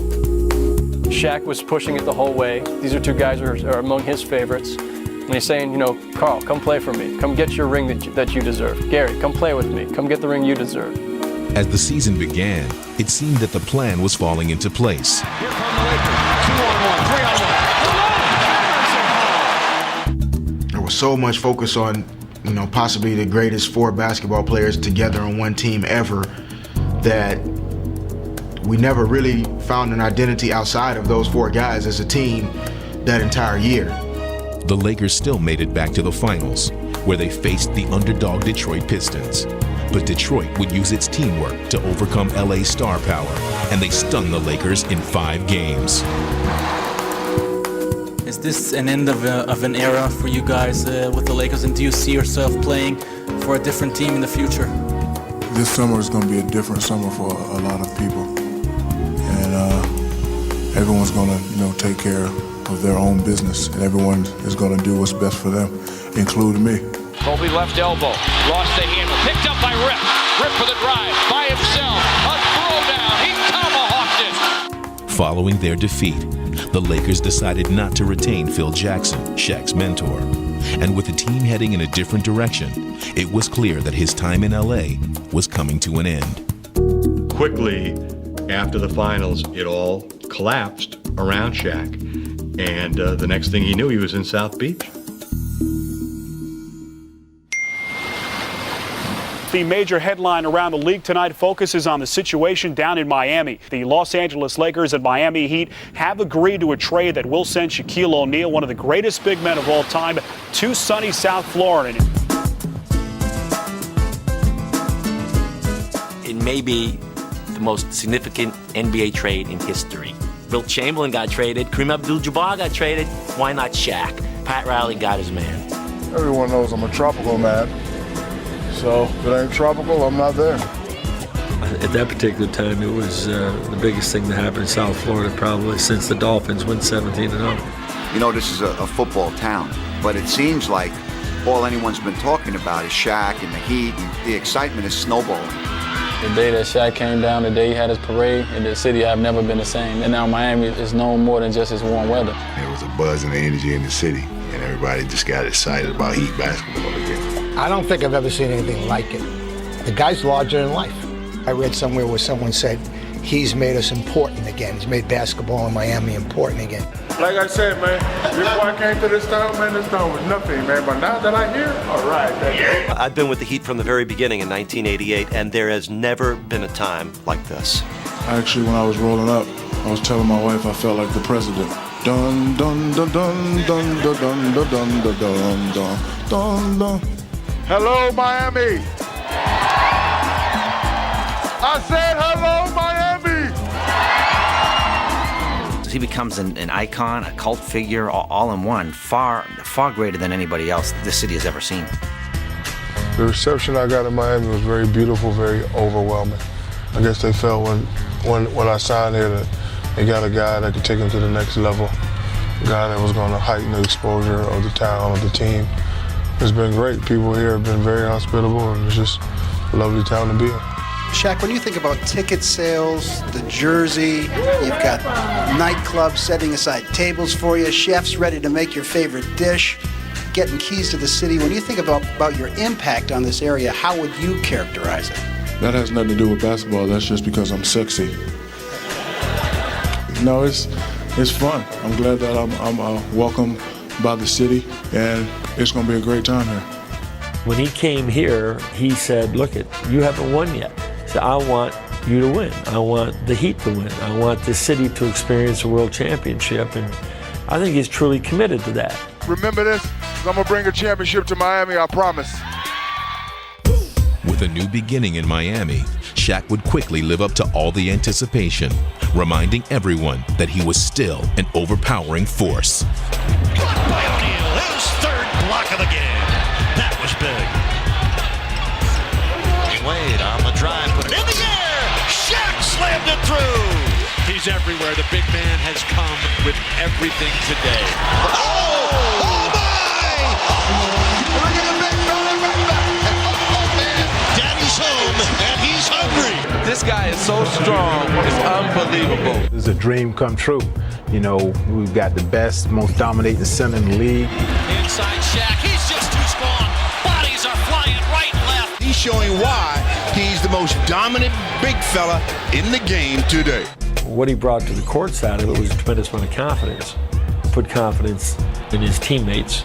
Shaq was pushing it the whole way. These are 2 guys who are among his favorites. And he's saying, you know, Karl, come play for me. Come get your ring that you deserve. Gary, come play with me. Come get the ring you deserve. As the season began, it seemed that the plan was falling into place. Here come the Lakers. 2-on-1, 3-on-1. There was so much focus on, you know, possibly the greatest 4 basketball players together on one team ever, that we never really found an identity outside of those 4 guys as a team that entire year. The Lakers still made it back to the finals, where they faced the underdog Detroit Pistons. But Detroit would use its teamwork to overcome LA's star power, and they stung the Lakers in 5 games. Is this an end of an era for you guys with the Lakers, and do you see yourself playing for a different team in the future? This summer is going to be a different summer for a lot of people, and everyone's going to, you know, take care of their own business, and everyone is going to do what's best for them, including me. Kobe left elbow, lost the handle, picked up by Rip. Rip for the drive, by himself, a throwdown, he tomahawked it. Following their defeat, the Lakers decided not to retain Phil Jackson, Shaq's mentor. And with the team heading in a different direction, it was clear that his time in LA was coming to an end. Quickly, after the finals, it all collapsed around Shaq. And the next thing he knew, he was in South Beach. The major headline around the league tonight focuses on the situation down in Miami. The Los Angeles Lakers and Miami Heat have agreed to a trade that will send Shaquille O'Neal, one of the greatest big men of all time, to sunny South Florida. It may be the most significant NBA trade in history. Wilt Chamberlain got traded. Kareem Abdul-Jabbar got traded. Why not Shaq? Pat Riley got his man. Everyone knows I'm a tropical man. So if it ain't tropical, I'm not there. At that particular time, it was the biggest thing that happened in South Florida probably since the Dolphins went 17-0. You know, this is a football town, but it seems like all anyone's been talking about is Shaq and the Heat, and the excitement is snowballing. The day that Shaq came down, the day he had his parade, in the city, I've never been the same. And now Miami is known more than just its warm weather. There was a buzz and energy in the city, and everybody just got excited about Heat basketball again. I don't think I've ever seen anything like it. The guy's larger than life. I read somewhere where someone said he's made us important again. He's made basketball in Miami important again. Like I said, man, before I came to this town, man, this town was nothing, man. But now that I'm here, all right. Yeah. I've been with the Heat from the very beginning in 1988, and there has never been a time like this. Actually, when I was rolling up, I was telling my wife I felt like the president. Dun dun dun dun dun dun dun dun dun dun dun dun dun. Hello, Miami. I said hello, Miami. He becomes an icon, a cult figure, all in one, far greater than anybody else this city has ever seen. The reception I got in Miami was very beautiful, very overwhelming. I guess they felt when I signed here that they got a guy that could take them to the next level, a guy that was going to heighten the exposure of the town, of the team. It's been great. People here have been very hospitable, and it's just a lovely town to be in. Shaq, when you think about ticket sales, the jersey, you've got nightclubs setting aside tables for you, chefs ready to make your favorite dish, getting keys to the city. When you think about your impact on this area, how would you characterize it? That has nothing to do with basketball. That's just because I'm sexy. No, it's fun. I'm glad that I'm welcome by the city, and it's going to be a great time here. When he came here, he said, look, you haven't won yet. So I want you to win. I want the Heat to win. I want the city to experience a world championship, and I think he's truly committed to that. Remember this? I'm going to bring a championship to Miami, I promise. With a new beginning in Miami, Shaq would quickly live up to all the anticipation, reminding everyone that he was still an overpowering force. Blocked by O'Neal, his third block of the game. That was big. Wade on the drive, put it in the air. Shaq slammed it through. He's everywhere. The big man has come with everything today. Oh my! Look at the big fella right back. Oh man, Daddy's home and he's hungry. This guy is so strong. It's unbelievable. It's a dream come true. You know, we've got the best, most dominating center in the league. Inside Shaq, he's just too strong. Bodies are flying right and left. He's showing why he's the most dominant big fella in the game today. What he brought to the court side of it was a tremendous amount of confidence. Put confidence in his teammates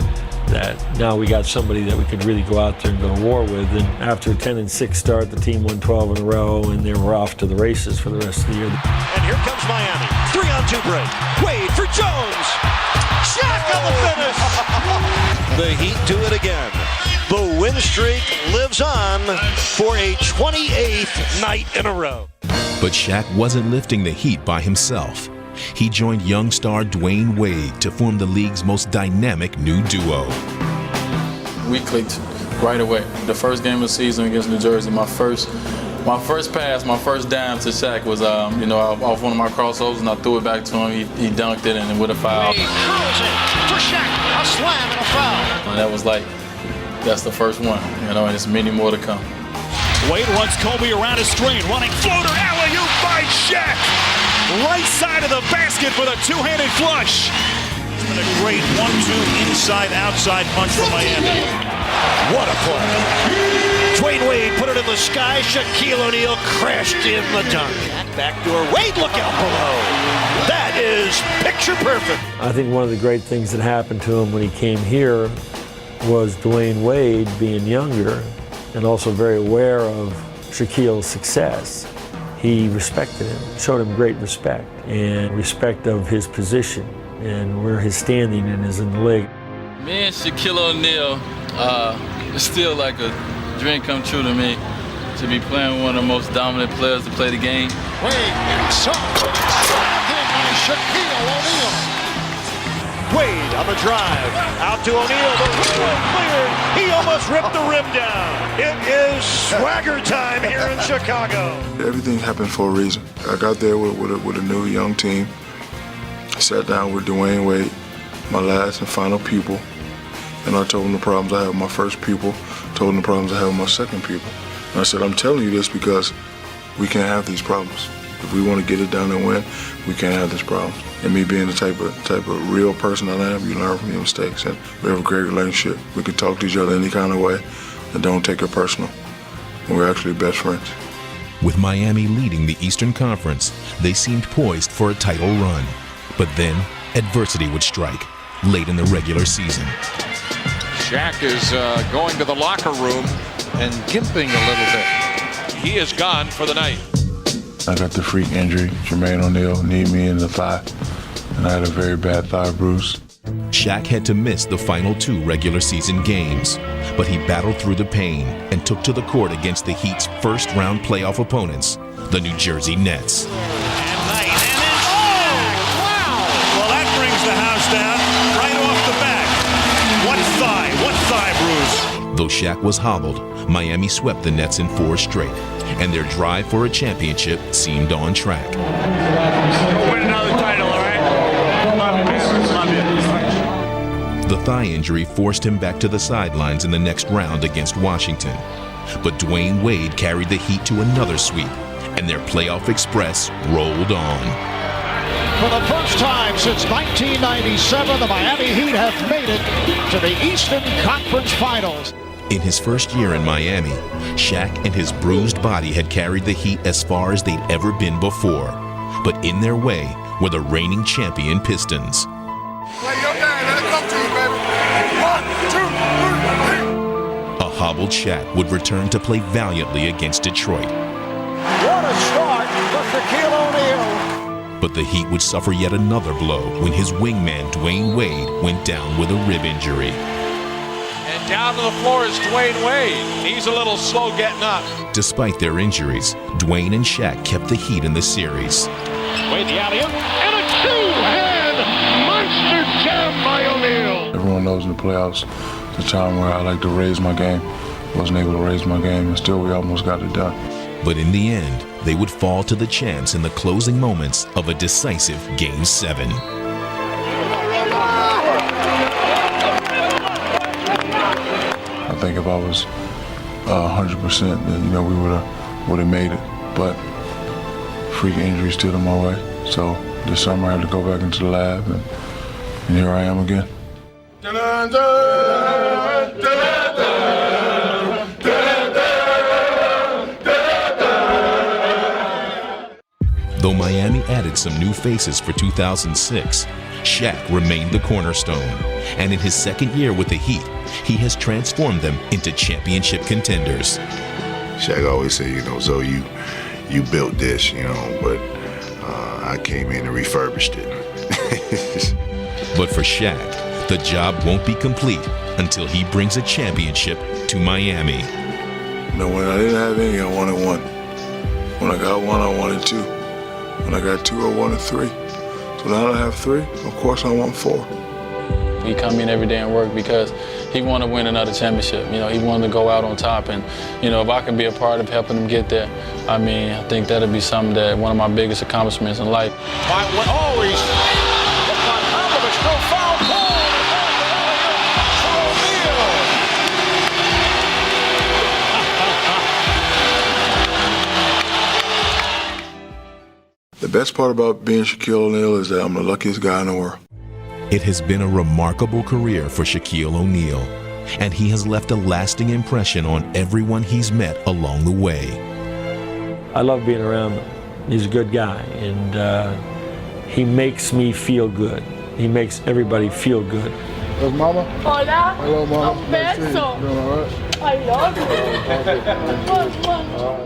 that now we got somebody that we could really go out there and go to war with. And after a 10-6 start, the team won 12 in a row, and they were off to the races for the rest of the year. And here comes Miami. 3-on-2 break. Wade for Jones. Shaq on the finish. The Heat do it again. The win streak lives on for a 28th night in a row. But Shaq wasn't lifting the Heat by himself. He joined young star Dwayne Wade to form the league's most dynamic new duo. We clicked right away. The first game of the season against New Jersey, my first pass, my first dime to Shaq was, off one of my crossovers, and I threw it back to him. He dunked it, and with a foul. Wade curls it for Shaq, a slam and a foul. And that was that's the first one, and there's many more to come. Wade runs Kobe around a screen, running floater, alley-oop by Shaq. Right side of the basket with a two-handed flush. It's been a great 1-2 inside-outside punch from Miami. What a play. Dwayne Wade put it in the sky. Shaquille O'Neal crashed in the dunk. Backdoor. Wade, look out below. That is picture perfect. I think one of the great things that happened to him when he came here was Dwayne Wade being younger and also very aware of Shaquille's success. He respected him, showed him great respect and respect of his position and where his standing is in the league. Me and Shaquille O'Neal, it's still like a dream come true to me to be playing with one of the most dominant players to play the game. Wade inside. Slammed in by Shaquille O'Neal. Wade on the drive. Out to O'Neal. The rim cleared. He almost ripped the rim down. It is swagger time here in Chicago. Everything happened for a reason. I got there with a new young team. I sat down with Dwayne Wade, my last and final pupil, and I told him the problems I have with my first pupil, told him the problems I have with my second pupil. And I said, I'm telling you this because we can't have these problems. If we want to get it done and win, we can't have this problem. And me being the type of real person that I am, you learn from your mistakes. And we have a great relationship. We can talk to each other any kind of way and don't take it personal. And we're actually best friends. With Miami leading the Eastern Conference, they seemed poised for a title run. But then, adversity would strike late in the regular season. Shaq is going to the locker room and gimping a little bit. He is gone for the night. I got the freak injury. Jermaine O'Neal kneed me in the thigh, and I had a very bad thigh bruise. Shaq had to miss the final 2 regular season games, but he battled through the pain and took to the court against the Heat's first-round playoff opponents, the New Jersey Nets. The house down right off the back. One thigh bruise. Though Shaq was hobbled, Miami swept the Nets in 4 straight, and their drive for a championship seemed on track. We'll win another title, all right? The thigh injury forced him back to the sidelines in the next round against Washington. But Dwayne Wade carried the Heat to another sweep, and their playoff express rolled on. For the first time since 1997, the Miami Heat have made it to the Eastern Conference Finals. In his first year in Miami, Shaq and his bruised body had carried the Heat as far as they'd ever been before. But in their way were the reigning champion Pistons. A hobbled Shaq would return to play valiantly against Detroit. What a start for Shaquille O'Neal. But the Heat would suffer yet another blow when his wingman Dwayne Wade went down with a rib injury. And down to the floor is Dwayne Wade. He's a little slow getting up. Despite their injuries, Dwayne and Shaq kept the Heat in the series. Wade the alley-oop, and a two-hand monster jam by O'Neal. Everyone knows in the playoffs, it's a time where I like to raise my game. Wasn't able to raise my game, and still we almost got it done. But in the end, they would fall to the chance in the closing moments of a decisive Game 7. I think if I was 100%, then we would have made it. But freak injury stood in my way. So this summer I had to go back into the lab, and here I am again. Though Miami added some new faces for 2006, Shaq remained the cornerstone. And in his second year with the Heat, he has transformed them into championship contenders. Shaq always said, Zoe, you built this, but I came in and refurbished it. But for Shaq, the job won't be complete until he brings a championship to Miami. When I didn't have any, I wanted one. When I got one, I wanted 2. When I got 2, I wanted 3. So now I have 3, of course I want 4. He come in every day and work because he want to win another championship. He wanted to go out on top. And, if I can be a part of helping him get there, I think that'll be something that one of my biggest accomplishments in life. Always on top of it, still foul pole. The best part about being Shaquille O'Neal is that I'm the luckiest guy in the world. It has been a remarkable career for Shaquille O'Neal, and he has left a lasting impression on everyone he's met along the way. I love being around him. He's a good guy, and he makes me feel good. He makes everybody feel good. Hello, Mama. Hola. Hello, Mama. Un beso. Doing all right? I love you.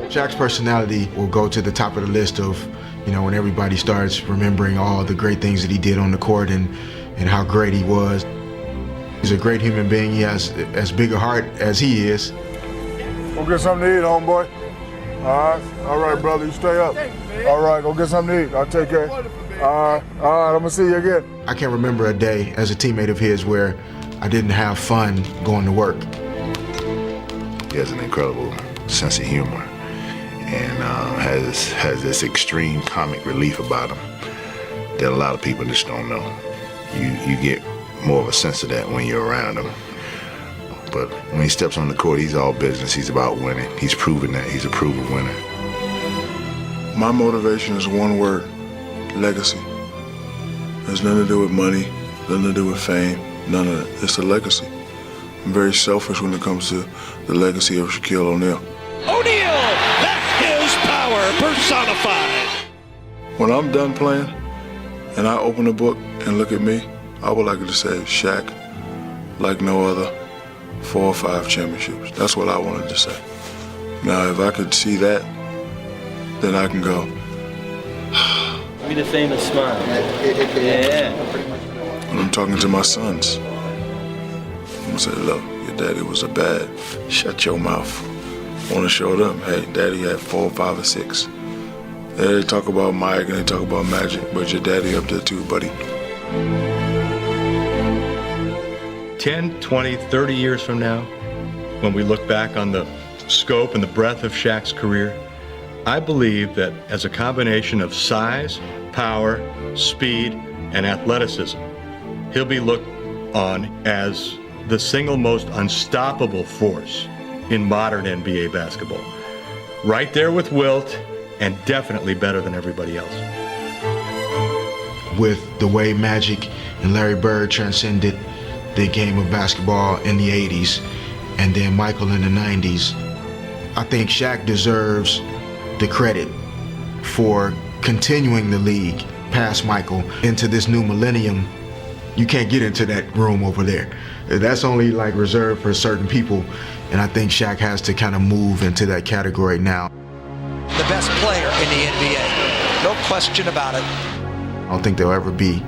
Shaq's personality will go to the top of the list of, when everybody starts remembering all the great things that he did on the court and how great he was. He's a great human being. He has as big a heart as he is. Go get something to eat, homeboy. All right, brother, you stay up. All right, go get something to eat. I'll take care. All right, I'm gonna see you again. I can't remember a day as a teammate of his where I didn't have fun going to work. He has an incredible sense of humor and has this extreme comic relief about him that a lot of people just don't know. You get more of a sense of that when you're around him. But when he steps on the court, he's all business. He's about winning. He's proven that. He's a proven winner. My motivation is one word: legacy. It has nothing to do with money, nothing to do with fame, none of that. It's a legacy. I'm very selfish when it comes to the legacy of Shaquille O'Neal. O'Neal, that's his power personified. When I'm done playing and I open the book and look at me, I would like it to say Shaq, like no other, 4 or 5 championships. That's what I wanted to say. Now, if I could see that, then I can go. Give me the famous smile. Yeah. When I'm talking to my sons, I'm gonna say, look, your daddy was a bad. Shut your mouth. I want to show them, hey, daddy had 4, 5, or 6. They talk about Mike and they talk about Magic, but your daddy up there too, buddy. 10, 20, 30 years from now, when we look back on the scope and the breadth of Shaq's career, I believe that as a combination of size, power, speed, and athleticism, he'll be looked on as the single most unstoppable force in modern NBA basketball. Right there with Wilt, and definitely better than everybody else. With the way Magic and Larry Bird transcended the game of basketball in the 80s, and then Michael in the 90s, I think Shaq deserves the credit for continuing the league past Michael into this new millennium. You can't get into that room over there. That's only like reserved for certain people, and I think Shaq has to kind of move into that category now. The best player in the NBA, no question about it. I don't think there'll ever be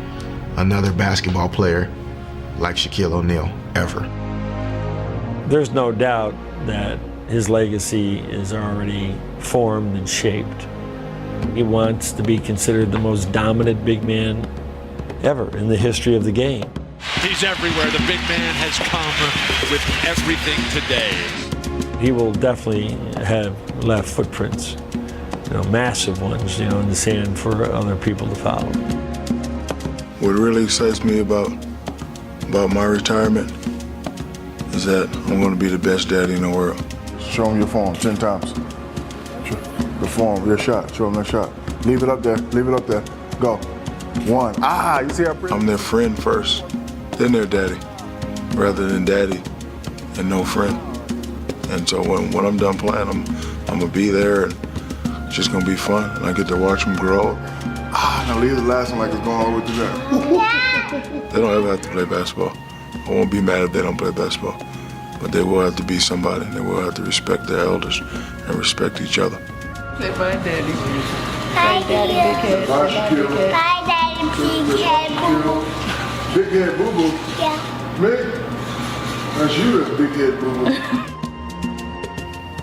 another basketball player like Shaquille O'Neal, ever. There's no doubt that his legacy is already formed and shaped. He wants to be considered the most dominant big man ever in the history of the game. He's everywhere. The big man has come with everything today. He will definitely have left footprints, massive ones, in the sand for other people to follow. What really excites me about my retirement is that I'm going to be the best daddy in the world. Show him your form 10 times. The form, your shot. Show him that shot. Leave it up there. Leave it up there. Go. 1. You see how pretty? I'm their friend first, then their daddy, rather than daddy and no friend. And so when I'm done playing, I'm gonna be there, and it's just gonna be fun, and I get to watch them grow. Now leave the last one like it's going all the way to there. They don't ever have to play basketball. I won't be mad if they don't play basketball. But they will have to be somebody. They will have to respect their elders and respect each other. Say bye, Daddy. Bye, Daddy, big head. Bye, Shaquille. Bye, Daddy, big head, boo-boo. Big head boo-boo? Yeah. Me? That's you, that's big head boo-boo.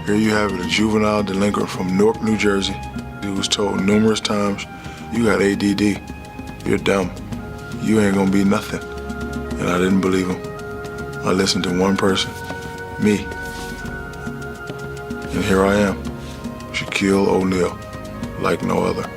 Here you have it, a juvenile delinquent from Newark, New Jersey. He was told numerous times, you got ADD, you're dumb, you ain't gonna be nothing. And I didn't believe him. I listened to one person, me. And here I am, Shaquille O'Neal, like no other.